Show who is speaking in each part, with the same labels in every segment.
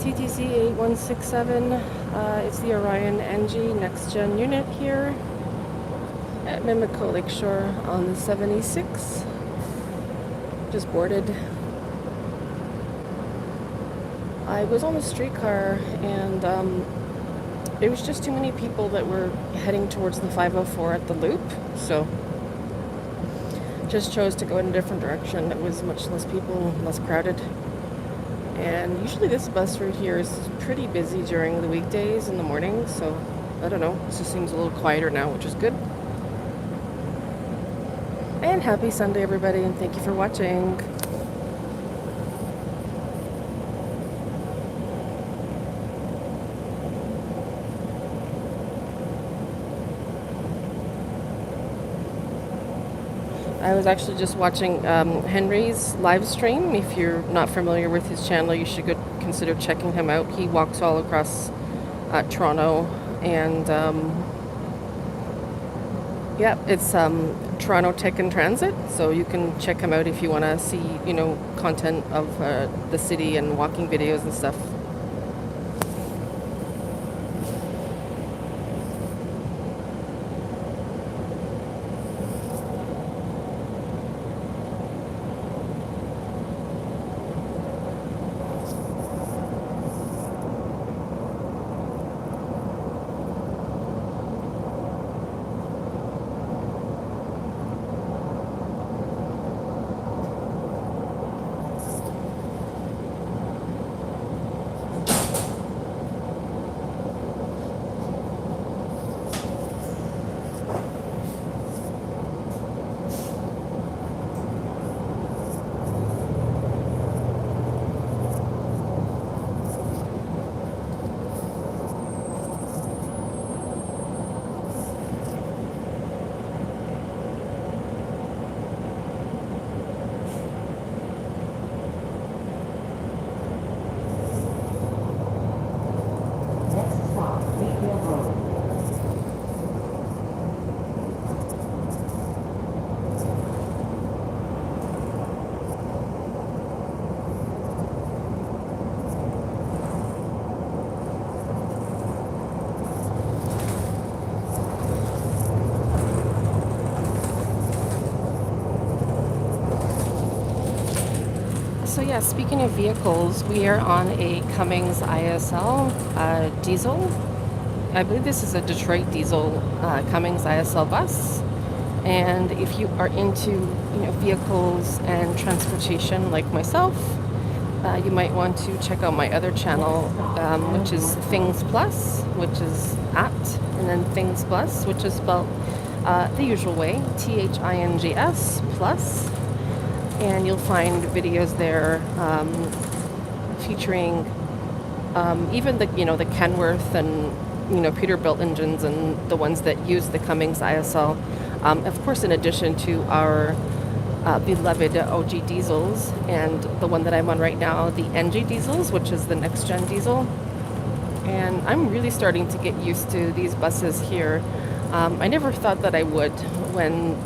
Speaker 1: TTC 8167. It's the Orion NG Next Gen unit here at Mimico Lakeshore on the 76. Just boarded. I was on the streetcar and there was just too many people that were heading towards the 504 at the loop, so just chose to go in a different direction. It was much less people, less crowded. And usually this bus route here is pretty busy during the weekdays in the morning, so I don't know, it just seems a little quieter now, which is good. And happy Sunday, everybody, and thank you for watching. I was actually just watching Henry's live stream. If you're not familiar with his channel, you should consider checking him out. He walks all across Toronto, and yeah, it's Toronto Tech and Transit, so you can check him out if you want to see, content of the city and walking videos and stuff. So yeah, speaking of vehicles, we are on a Cummins ISL diesel. I believe this is a Detroit diesel Cummins ISL bus. And if you are into vehicles and transportation like myself, you might want to check out my other channel, which is Things Plus, which is at, and then Things Plus, which is spelled the usual way, THINGS plus. And you'll find videos there featuring even the the Kenworth and Peterbilt engines and the ones that use the Cummins ISL. Of course, in addition to our beloved OG diesels and the one that I'm on right now, the NG diesels, which is the next gen diesel. And I'm really starting to get used to these buses here. I never thought that I would when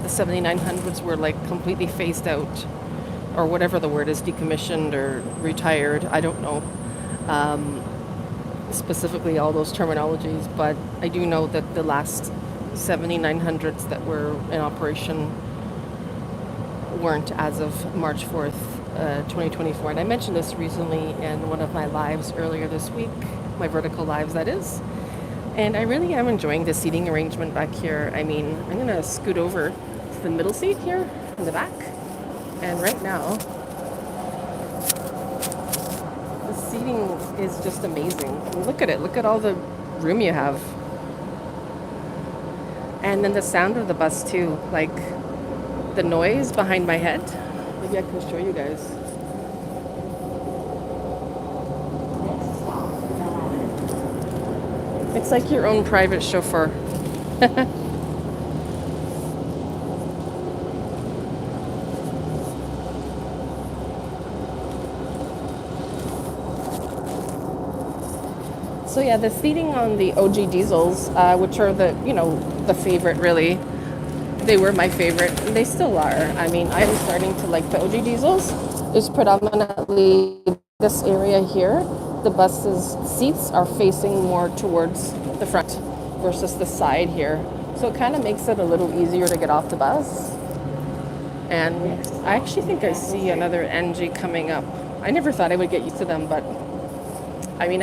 Speaker 1: the 7900s were like completely phased out, or whatever the word is, decommissioned or retired. I don't know specifically all those terminologies, but I do know that the last 7900s that were in operation weren't as of March 4th, 2024. And I mentioned this recently in one of my lives earlier this week, my vertical lives, that is. And I really am enjoying the seating arrangement back here. I mean, I'm going to scoot over to the middle seat here in the back. And right now, the seating is just amazing. Look at it. Look at all the room you have. And then the sound of the bus too. Like the noise behind my head. Maybe I can show you guys. It's like your own private chauffeur. So yeah, the seating on the OG diesels, which are the favorite really, they were my favorite. They still are. I mean, I'm starting to like the OG diesels. It's predominantly This area here, the bus's seats are facing more towards the front versus the side here. So it kind of makes it a little easier to get off the bus. And I actually think I see another NG coming up. I never thought I would get used to them, but I mean,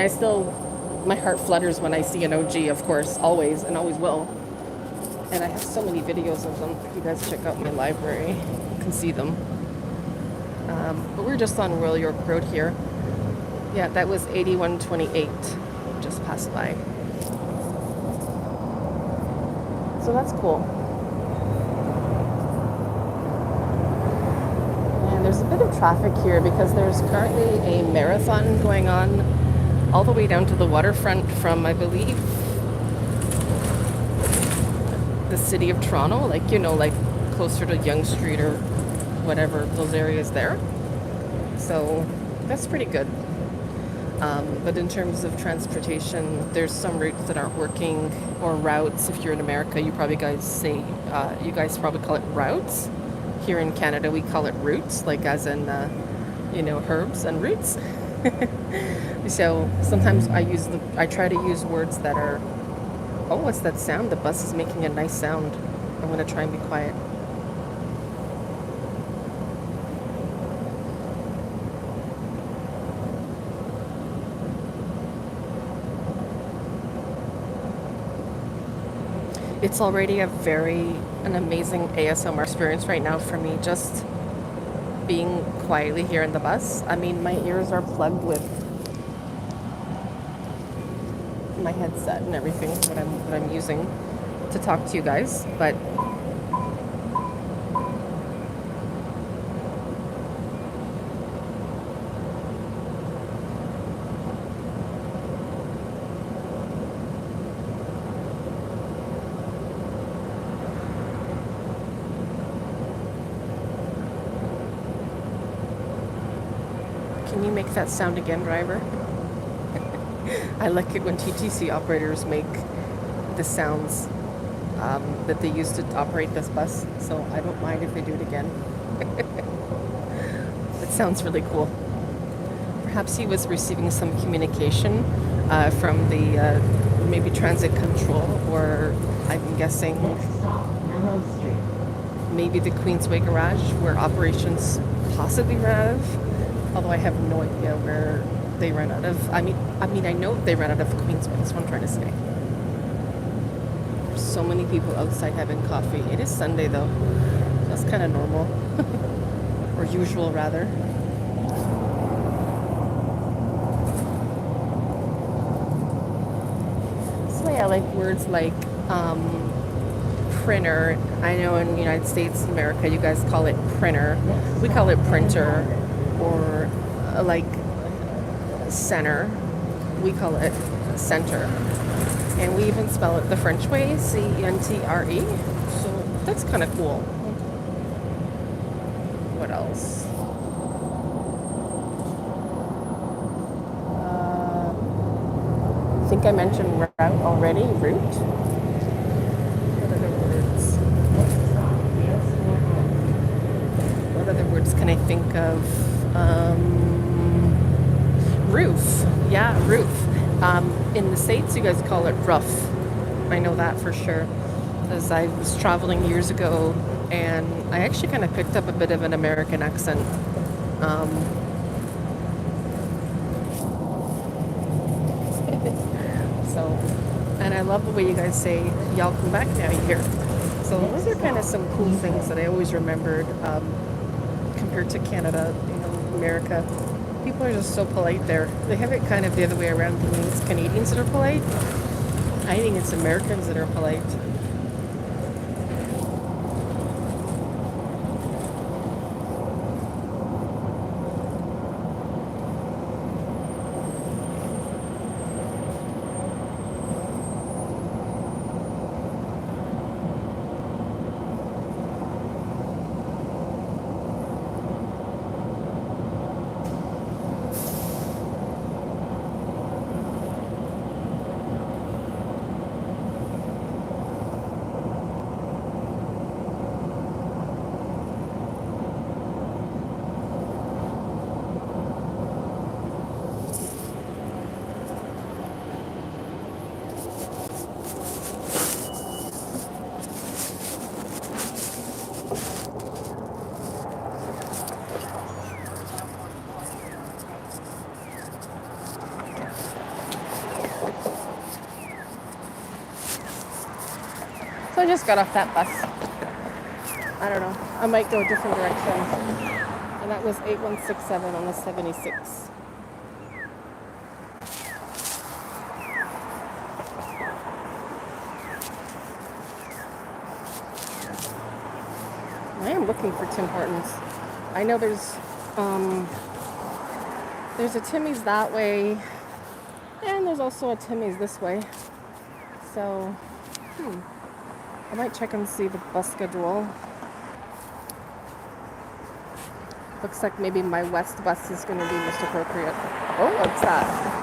Speaker 1: my heart flutters when I see an OG, of course, always and always will. And I have so many videos of them. If you guys check out my library, you can see them. But we're just on Royal York Road here. Yeah, that was 8128. Just passed by. So that's cool. And there's a bit of traffic here because there's currently a marathon going on all the way down to the waterfront from, I believe, the city of Toronto, like, like closer to Yonge Street or whatever, those areas there. So that's pretty good. But in terms of transportation, there's some routes that aren't working, or routes. If you're in America, you guys probably call it routes. Here in Canada, we call it routes, like as in, herbs and roots. So sometimes I try to use words that are, oh, what's that sound? The bus is making a nice sound. I'm going to try and be quiet. It's already an amazing ASMR experience right now for me, just being quietly here in the bus. I mean, my ears are plugged with my headset and everything, what I'm using to talk to you guys, but can you make that sound again, driver? I like it when TTC operators make the sounds that they use to operate this bus, so I don't mind if they do it again. It sounds really cool. Perhaps he was receiving some communication from the maybe transit control, or I'm guessing maybe the Queensway garage where operations possibly run out of, although I have no idea where they run out of. I mean, I know they run out of Queensway. That's what I'm trying to say. There's so many people outside having coffee. It is Sunday though. That's kind of normal, or usual rather. So yeah, I like words like printer. I know in the United States, America, you guys call it printer. We call it printer, or like center. We call it center. And we even spell it the French way, C-E-N-T-R-E. So that's kind of cool. What else? I think I mentioned route already. Route. What other words? What other words can I think of? Roof. Yeah, roof. In the States, you guys call it rough. I know that for sure, because I was traveling years ago, and I actually kind of picked up a bit of an American accent. So, and I love the way you guys say, y'all come back now here. So those are kind of some cool things that I always remembered compared to Canada, America. People are just so polite there. They have it kind of the other way around. Thinking it's Canadians that are polite. I think it's Americans that are polite. I just got off that bus. I don't know. I might go a different direction. And that was 8167 on the 76. I am looking for Tim Hortons. I know there's a Timmy's that way, and there's also a Timmy's this way. So, I might check and see the bus schedule. Looks like maybe my west bus is going to be most appropriate. Oh, what's that?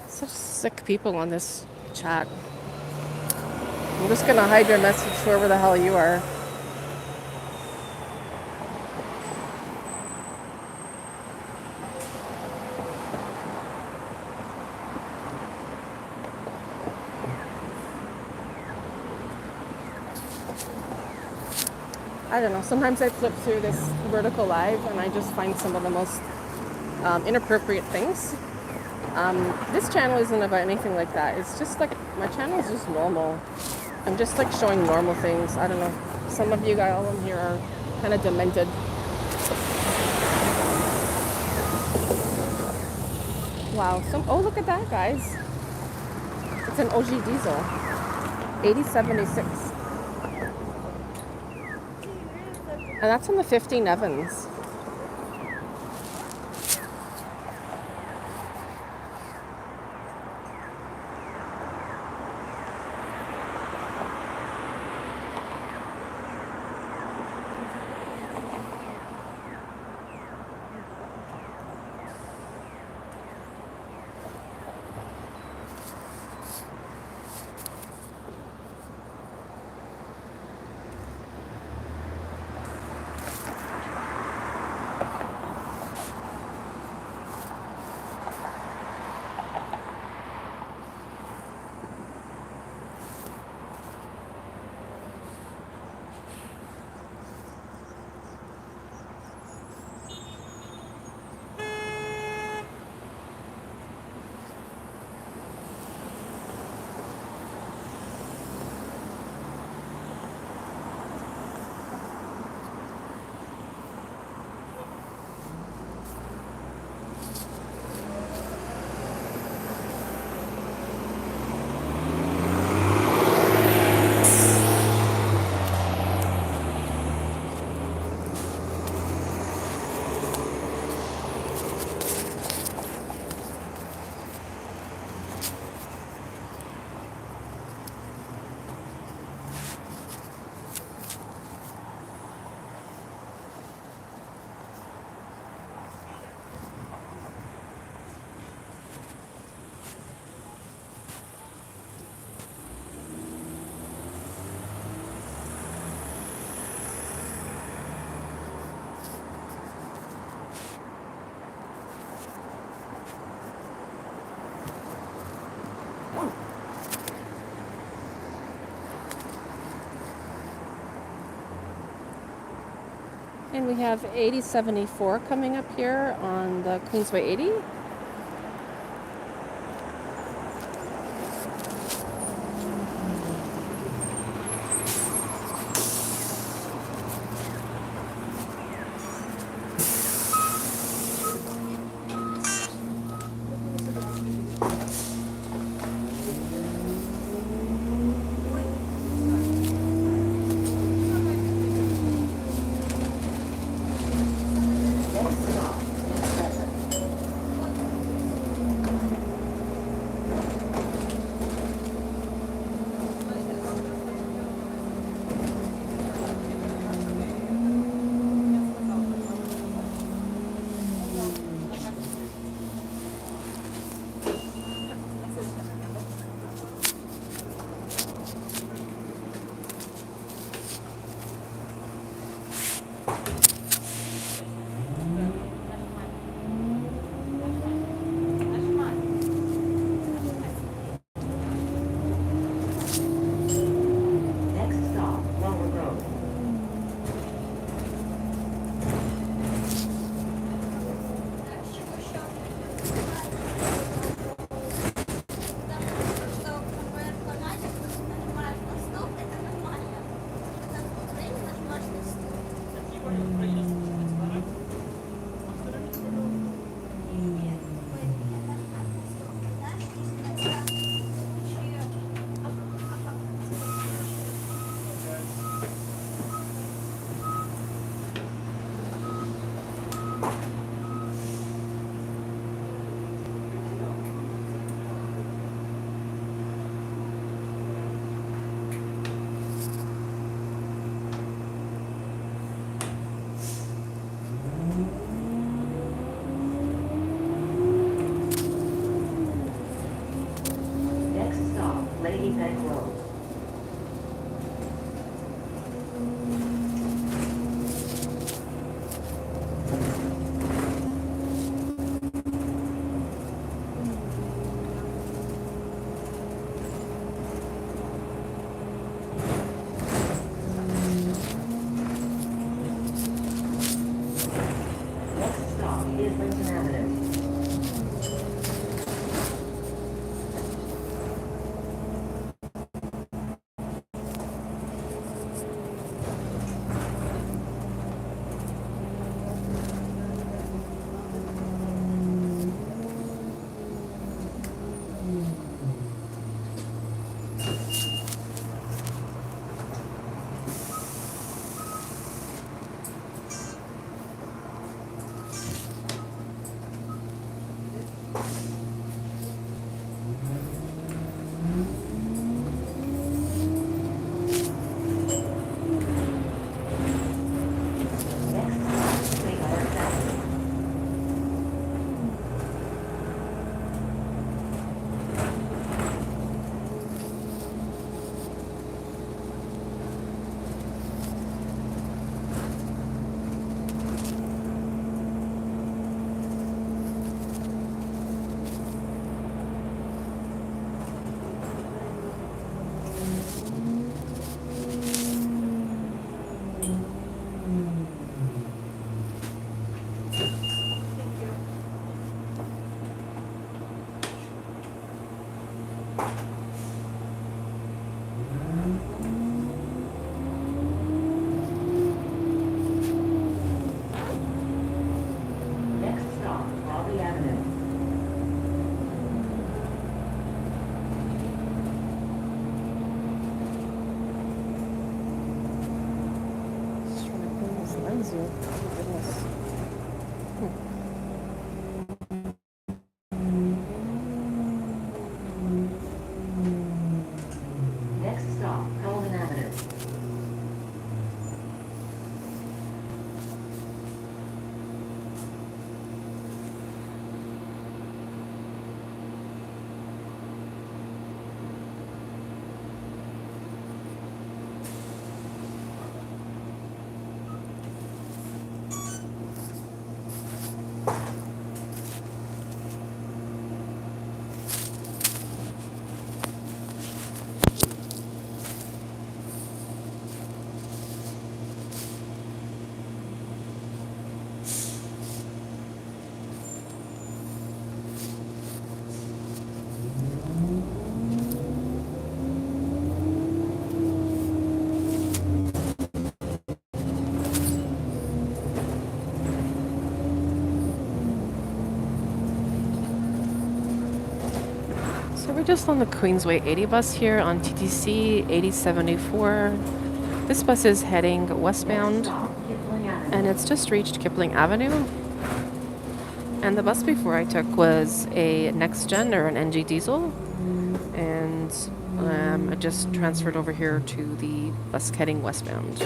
Speaker 1: Such sick people on this chat. I'm just gonna hide your message wherever the hell you are. I don't know. Sometimes I flip through this vertical live and I just find some of the most inappropriate things. This channel isn't about anything like that. It's just like, my channel is just normal. I'm just like showing normal things. I don't know. Some of you guys all in here are kind of demented. Wow. Oh, look at that, guys. It's an OG diesel. 8076. And that's on the 15 Evans. And we have 8074 coming up here on the Queensway 80. noisy. Oh my goodness.
Speaker 2: Next stop, Coleman Avenue.
Speaker 1: So we're just on the Queensway 80 bus here on TTC 8074. This bus is heading westbound, and it's just reached Kipling Avenue. And the bus before I took was a next gen or an NG diesel, and I just transferred over here to the bus heading westbound.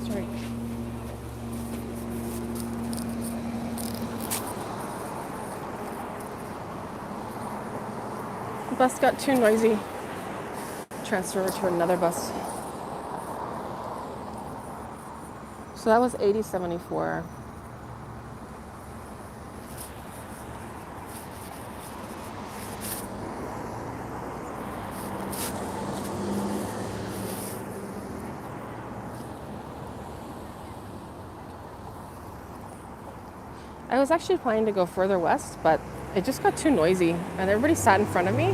Speaker 1: Sorry. The bus got too noisy. Transfer to another bus. So that was 8074. I was actually planning to go further west, but it just got too noisy, and everybody sat in front of me.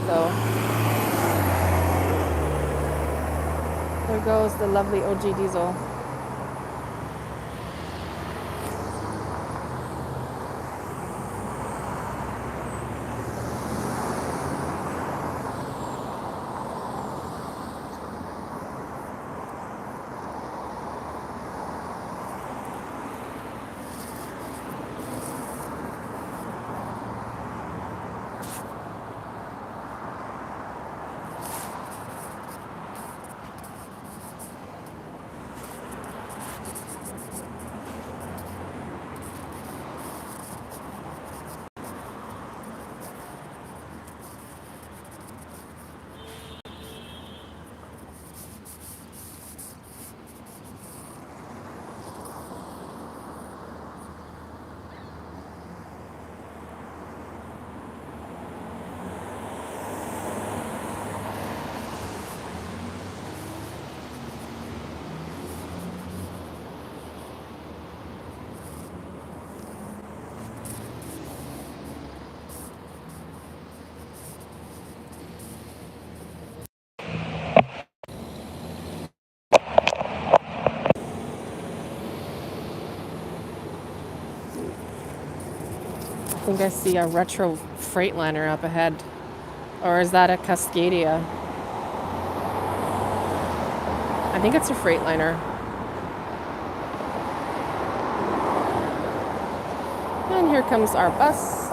Speaker 1: So there goes the lovely OG diesel. I think I see a retro Freightliner up ahead. Or is that a Cascadia? I think it's a Freightliner. And here comes our bus.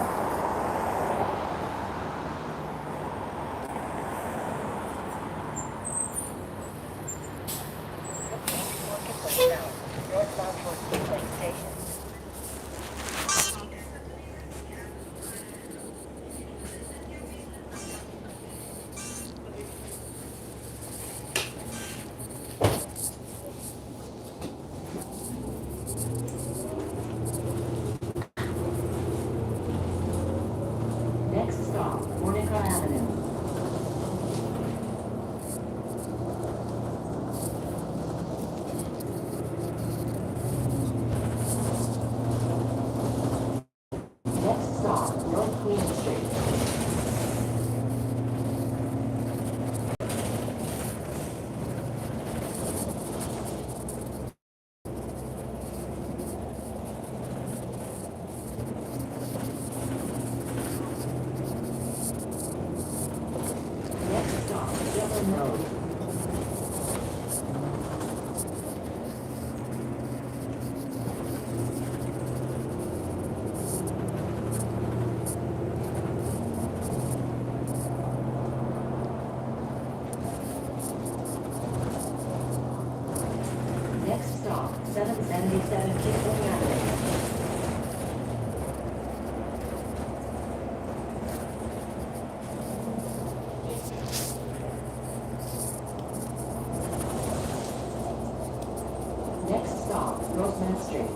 Speaker 2: Next stop, Monica Avenue. Next stop, North Queen Street. Next stop, Devon Road. Next stop, 777 Kingston Avenue. Next stop, Roseman Street.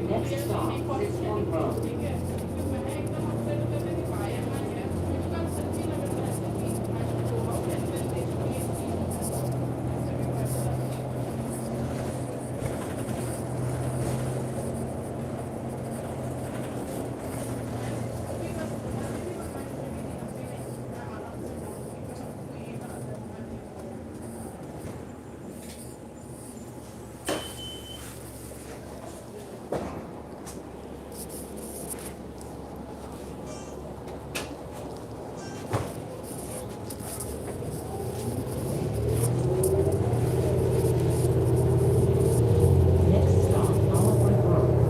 Speaker 2: Next stop, 6 Point Road. Next stop, Olive Road.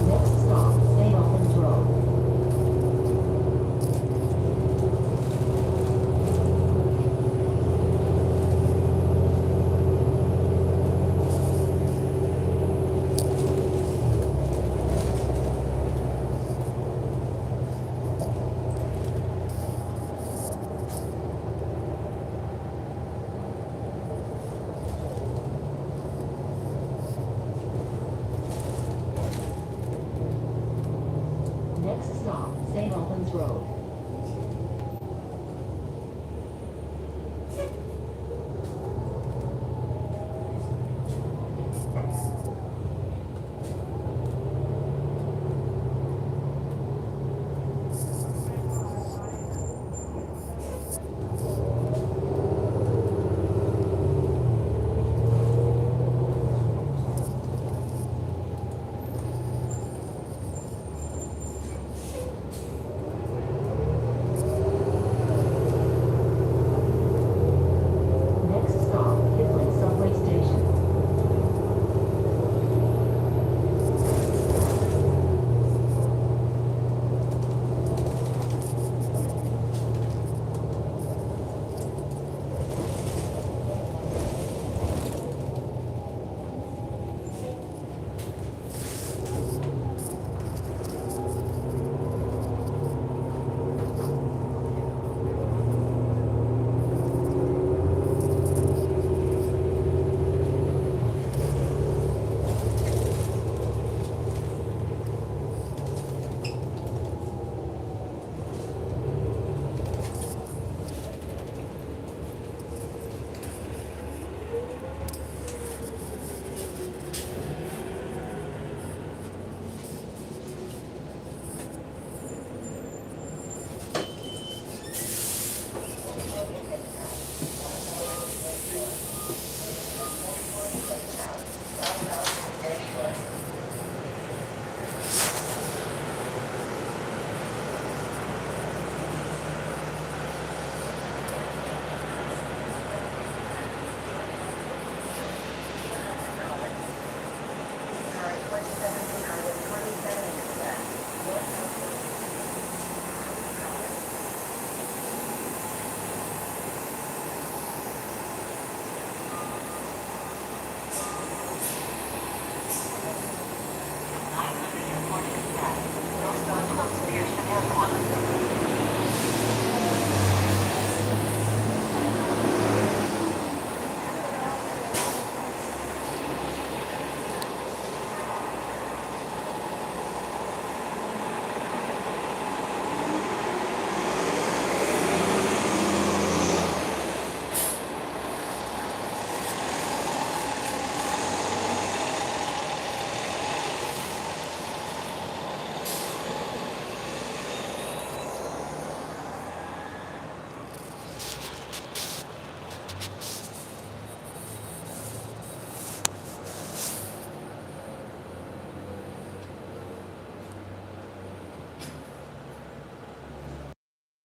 Speaker 2: Next stop, St. Albans Road. Next stop, St. Albans Road.